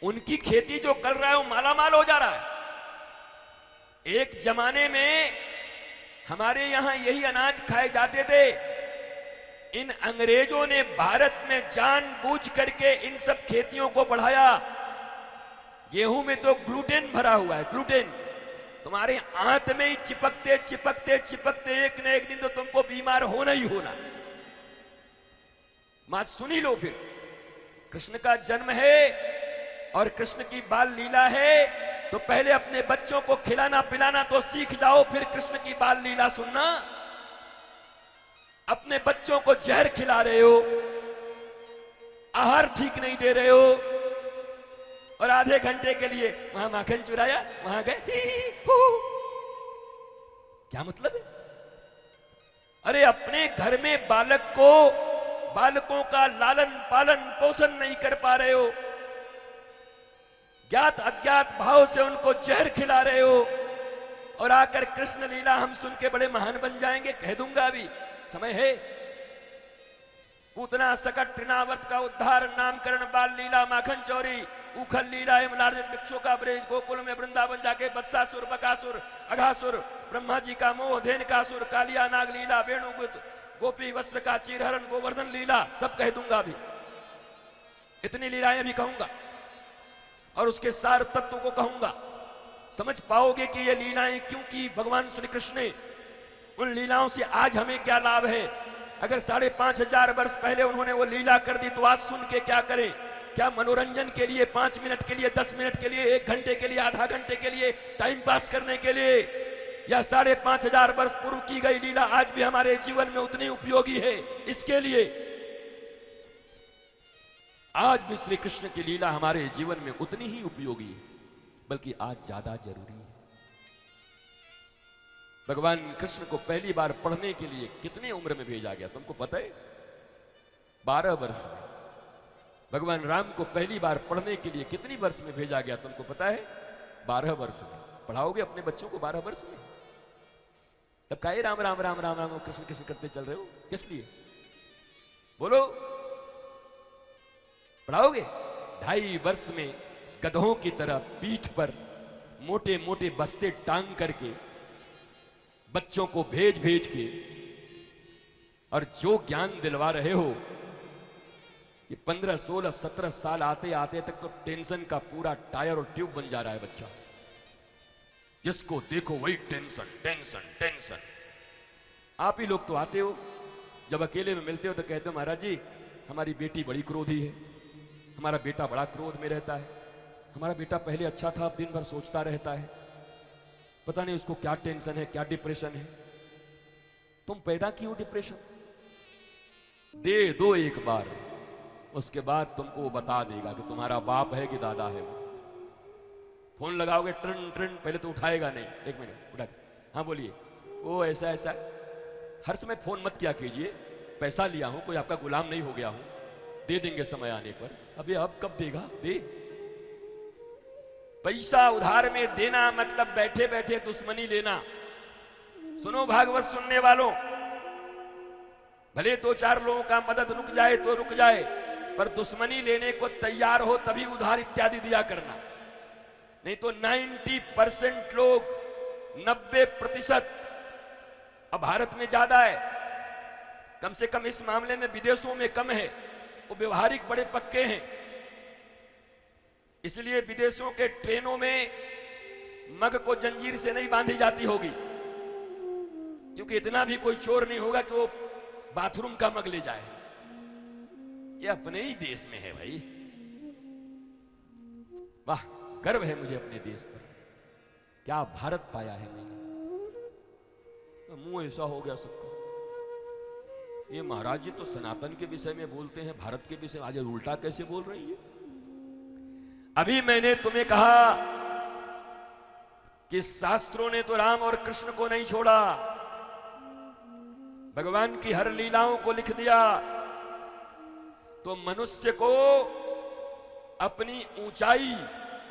उनकी खेती जो कर रहा है वो मालामाल हो जा रहा है। एक जमाने में हमारे यहां यही अनाज खाए जाते थे। इन अंग्रेजों ने भारत में जानबूझ करके इन सब खेतियों को बढ़ाया। गेहूं में तो ग्लूटेन भरा हुआ है, ग्लूटेन तुम्हारे आंत में ही चिपकते चिपकते चिपकते एक न एक दिन तो तुमको बीमार होना ही होना। बात सुनी लो। फिर कृष्ण का जन्म है और कृष्ण की बाल लीला है, तो पहले अपने बच्चों को खिलाना पिलाना तो सीख जाओ, फिर कृष्ण की बाल लीला सुनना। अपने बच्चों को जहर खिला रहे हो, आहार ठीक नहीं दे रहे हो, और आधे घंटे के लिए वहां माखन चुराया, वहां गए ही हू। क्या मतलब है? अरे अपने घर में बालकों का लालन पालन पोषण नहीं कर पा रहे हो, ज्ञात अज्ञात भाव से उनको जहर खिला रहे हो, और आकर कृष्ण लीला हम सुन के बड़े महान बन जाएंगे। कह दूंगा अभी समय है। पूतना सकट तृणावर्त का उद्धार, नामकरण बाल लीला माखन चौरी, उखल लीला वृक्षों का ब्रेज, गोकुल में वृंदावन जाके बत्सासुर बकासुर अघासुर, ब्रह्मा जी का मोह धेनकासुर, कालिया नाग लीला, वेणुगुत गोपी वस्त्र का चीरहरण, गोवर्धन लीला, सब कह दूंगा अभी। इतनी लीलाएं भी कहूंगा और उसके सार तत्व को कहूंगा। समझ पाओगे कि ये लीलाएं क्यों की भगवान श्री कृष्ण ने। उन लीलाओं से आज हमें क्या लाभ है? अगर 5,500 वर्ष पहले उन्होंने वो लीला कर दी तो आज सुन के क्या करें? क्या मनोरंजन के लिए 5 मिनट के लिए, 10 मिनट के लिए, 1 घंटे के लिए, आधा घंटे के लिए, टाइम पास करने के लिए, या 5,500 वर्ष पूर्व की गई लीला आज भी हमारे जीवन में उतनी उपयोगी है? इसके लिए आज भी श्री कृष्ण की लीला हमारे जीवन में उतनी ही उपयोगी है, बल्कि आज ज्यादा जरूरी है। भगवान कृष्ण को पहली बार पढ़ने के लिए कितने उम्र में भेजा गया तुमको पता है? 12 वर्ष में। भगवान राम को पहली बार पढ़ने के लिए कितनी वर्ष में भेजा गया तुमको पता है? 12 वर्ष में। पढ़ाओगे अपने बच्चों को 12 वर्ष में? तब काहे राम राम राम राम राम कृष्ण कृष्ण करते चल रहे हो? किस लिए? बोलो, पढ़ाओगे? 2.5 वर्ष में गधों की तरह पीठ पर मोटे मोटे बस्ते टांग करके बच्चों को भेज भेज के, और जो ज्ञान दिलवा रहे हो, ये 15, 16, 17 साल आते आते तक तो टेंशन का पूरा टायर और ट्यूब बन जा रहा है बच्चा। जिसको देखो वही टेंशन टेंशन टेंशन। आप ही लोग तो आते हो, जब अकेले में मिलते हो तो कहते हो महाराज जी हमारी बेटी बड़ी क्रोधी है, हमारा बेटा बड़ा क्रोध में रहता है, हमारा बेटा पहले अच्छा था अब दिन भर सोचता रहता है, पता नहीं उसको क्या टेंशन है, क्या डिप्रेशन है। तुम पैदा क्यों डिप्रेशन? दे दो एक बार, उसके बाद तुमको वो बता देगा कि तुम्हारा बाप है कि दादा है। फोन लगाओगे ट्रन ट्रन, पहले तो उठाएगा नहीं, 1 मिनट उठा, हाँ बोलिए, वो ऐसा ऐसा। हर समय फोन मत किया कीजिए, पैसा लिया हूं, कोई आपका गुलाम नहीं हो गया हूं, दे देंगे समय आने पर। अभी अब कब देगा? दे। पैसा उधार में देना मतलब बैठे बैठे दुश्मनी लेना। सुनो भागवत सुनने वालों, भले 2-4 लोगों का मदद रुक जाए तो रुक जाए, पर दुश्मनी लेने को तैयार हो तभी उधार इत्यादि दिया करना, नहीं तो 90% लोग, 90%, अब भारत में ज्यादा है, कम से कम इस मामले में विदेशों में कम है, वो व्यवहारिक बड़े पक्के हैं। इसलिए विदेशों के ट्रेनों में मग को जंजीर से नहीं बांधी जाती होगी, क्योंकि इतना भी कोई चोर नहीं होगा कि वो बाथरूम का मग ले जाए। ये अपने ही देश में है भाई। वाह, गर्व है मुझे अपने देश पर, क्या भारत पाया है मैंने। तो मुंह ऐसा हो गया सबका, ये महाराज जी तो सनातन के विषय में बोलते हैं, भारत के विषय में आज उल्टा कैसे बोल रही है। अभी मैंने तुम्हें कहा कि शास्त्रों ने तो राम और कृष्ण को नहीं छोड़ा, भगवान की हर लीलाओं को लिख दिया। तो मनुष्य को अपनी ऊंचाई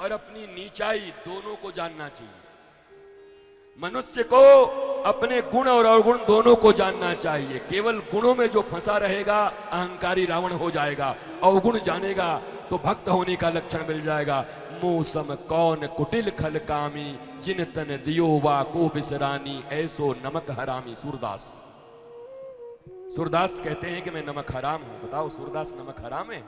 और अपनी नीचाई दोनों को जानना चाहिए। मनुष्य को अपने गुण और अवगुण दोनों को जानना चाहिए। केवल गुणों में जो फंसा रहेगा अहंकारी रावण हो जाएगा। अवगुण जानेगा तो भक्त होने का लक्षण मिल जाएगा। मौसम कौन कुटिल खल कामी, जिन तन दियो वा को बिसरानी, ऐसो नमक हरामी। सूरदास, सूरदास कहते हैं कि मैं नमक हराम हूं। बताओ, सूरदास नमक हराम है?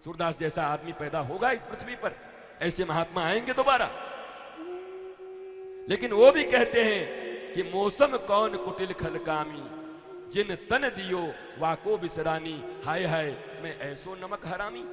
सूरदास जैसा आदमी पैदा होगा इस पृथ्वी पर? ऐसे महात्मा आएंगे दोबारा? लेकिन वो भी कहते हैं कि मौसम कौन कुटिल खल कामी, जिन तन दियो वाको बिसरानी। हाय हाय मैं ऐसो नमक हरामी।